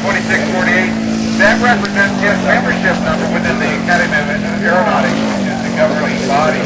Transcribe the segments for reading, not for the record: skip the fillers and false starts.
2648. That represents his membership number within the Academy of Aeronautics, which is the governing body.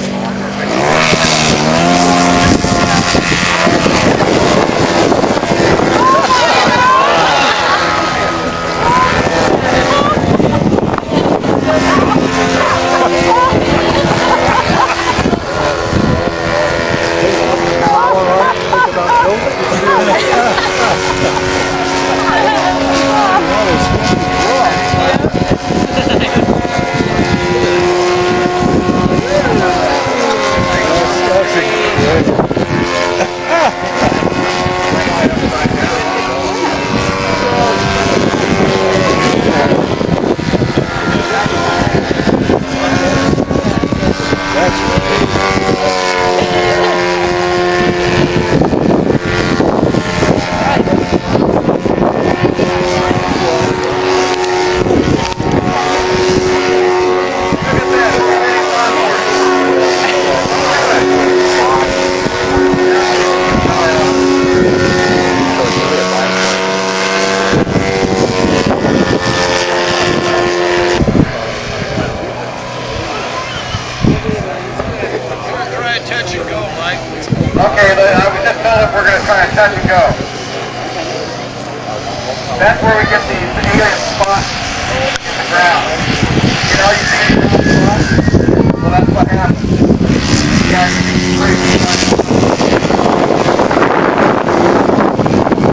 Touch and go, Mike. Okay, I was just told if we're going to try and touch and go. That's where we get the alien spot in the ground. You know, you see the spots?